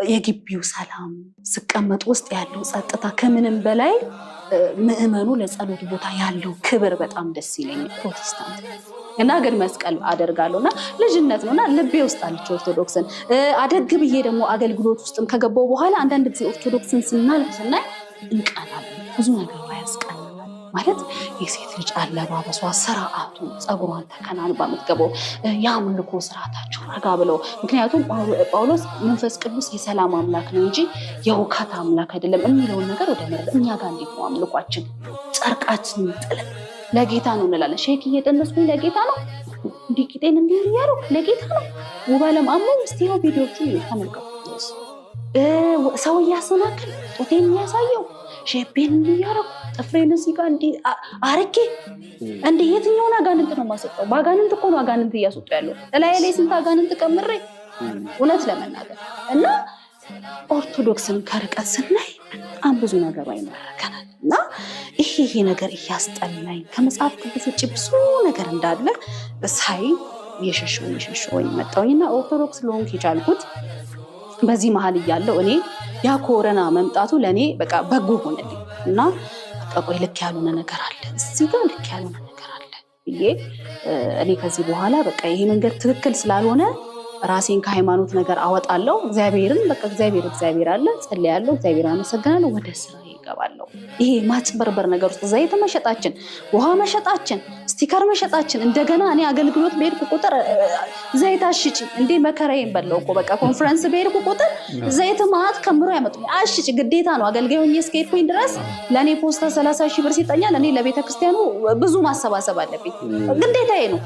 የግቢው ሰላም ስቀመጥ ውስጥ ያለው ጸጥታ ከምንም በላይ ምእመኑ ለጸሎት ቦታ ያለው ክብር በጣም ደስ ይለኛል። ፕሮቴስታንት እና ግን መስቀል አደርጋለሁና ልጅነት ነውና ልቤ ውስጥ አለች ኦርቶዶክስን። አደግ ብዬ ደግሞ አገልግሎት ውስጥም ከገባው በኋላ አንዳንድ ጊዜ ኦርቶዶክስን ስናይ እንቀናለን። ብዙ ነገር ያስቀናል ማለት የሴት ልጅ አለባበሷ፣ ስርዓቱ፣ ጸጉሯን ተከናንባ የምትገባው የአምልኮ ስርዓታቸው ረጋ ብለው። ምክንያቱም ጳውሎስ መንፈስ ቅዱስ የሰላም አምላክ ነው እንጂ የውካታ አምላክ አይደለም የሚለውን ነገር ወደ መረዳት እኛ ጋር እንዴት ነው አምልኳችን? ጨርቃችን ጥለን ለጌታ ነው እንላለን። ሼክ እየጠነስኩኝ ለጌታ ነው፣ እንዲህ ቂጤን እንዲህ እያደረኩ ለጌታ ነው። ውባለም አሞኝ እስቲ ያው ቪዲዮቹን ተመልከቱ። ሰው እያሰናክል ጡቴን የሚያሳየው ሼፔን እንዲህ እያደረኩ ጥፍሬን እዚህ ጋር እንዲህ አርጌ እንዲህ የትኛውን አጋንንት ነው የማስወጣው? በአጋንንት እኮ ነው አጋንንት እያስወጡ ያለው። እላዬ ላይ ስንት አጋንንት ቀምሬ እውነት ለመናገር እና ኦርቶዶክስን ከርቀት ስናይ በጣም ብዙ ነገሩ አይመረከናል እና ይሄ ነገር እያስጠላኝ ከመጽሐፍ ቅዱስ ውጭ ብዙ ነገር እንዳለ ሳይ የሸሸወኝ መጣሁኝና ኦርቶዶክስ ለሆንኩ የቻልኩት በዚህ መሀል እያለው እኔ ያ ኮረና መምጣቱ ለእኔ በቃ በጎ ሆነልኝ እና ቆይ ልክ ያልሆነ ነገር አለ እዚህ ጋር ልክ ያልሆነ ነገር አለ ብዬ እኔ ከዚህ በኋላ በቃ ይሄ መንገድ ትክክል ስላልሆነ ራሴን ከሃይማኖት ነገር አወጣለሁ። እግዚአብሔርን በቃ እግዚአብሔር አለ፣ ጸልያለሁ፣ እግዚአብሔር አመሰግናለሁ፣ ወደ ስራ ይገባለሁ። ይሄ ማጭበርበር ነገር ውስጥ ዘይት መሸጣችን፣ ውሃ መሸጣችን፣ ስቲከር መሸጣችን እንደገና እኔ አገልግሎት በሄድኩ ቁጥር ዘይት አሽጪ እንዴ መከራዬን በለው እኮ በቃ ኮንፈረንስ በሄድኩ ቁጥር ዘይት ማአት ከምሮ ያመጡኝ። አሽጪ ግዴታ ነው። አገልጋይ ሆኜ እስከሄድኩኝ ድረስ ለእኔ ፖስታ 30,000 ብር ሲጠኛል። እኔ ለቤተ ክርስቲያኑ ብዙ ማሰባሰብ አለብኝ፣ ግዴታዬ ነው።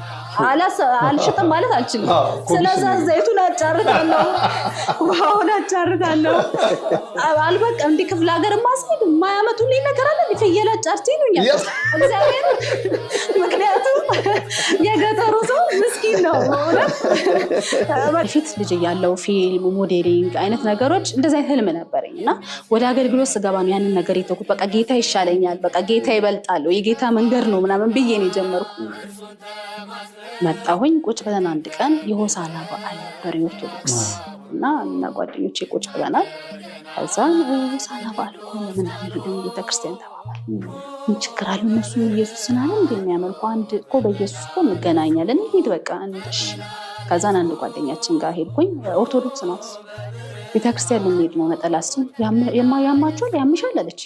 አልሽጥም ማለት አልችልም። ስለዛ ዘይቱን አጫርታለሁ፣ ውሃውን አጫርታለሁ። አልበቃ እንዲህ ክፍለ ሀገር ማስሄድ የማያመጡልኝ ነገር አለ። ፍየል አጫርቼ ይሉኛል እግዚአብሔር። ምክንያቱም የገጠሩ ሰው ምስኪን ነው። በፊት ልጅ ያለው ፊልም፣ ሞዴሊንግ አይነት ነገሮች እንደዚህ አይነት ህልም ነበረኝ እና ወደ አገልግሎት ስገባ ነው ያንን ነገር የተውኩት። በቃ ጌታ ይሻለኛል፣ በቃ ጌታ ይበልጣል፣ የጌታ መንገድ ነው ምናምን ብዬ ነው የጀመርኩ። መጣሁኝ። ቁጭ ብለን አንድ ቀን የሆሳና በዓል ነበር የኦርቶዶክስ እና ጓደኞቼ ቁጭ ብለናል። ከዛ ሆሳና በዓል እኮ ለምን አንሄድም ቤተክርስቲያን ተባባል። ምን ችግር አለ? እነሱ ኢየሱስን አለ እንደሚያመልኩ አንድ እኮ በኢየሱስ እኮ እንገናኛለን፣ እንሂድ በቃ እንድሽ። ከዛን አንድ ጓደኛችን ጋር ሄድኩኝ። ኦርቶዶክስ ናት። ቤተክርስቲያን ልንሄድ ነው ነጠላችን ያማችኋል ያምሻል አለች።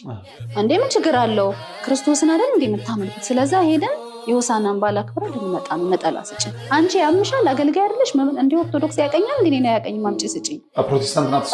እንዴ ምን ችግር አለው? ክርስቶስን አይደል እንዴ የምታመልኩት? ስለዛ ሄደን የሆሳናን በዓል አክብረን ልንመጣ ነው። ነጠላ ስጭኝ። አንቺ ያምሻል አገልጋይ አይደለሽ? እንዴ ኦርቶዶክስ ያቀኛል እንዴ? እኔ ያቀኝ ማምጪ ስጭኝ። ፕሮቴስታንት ናት።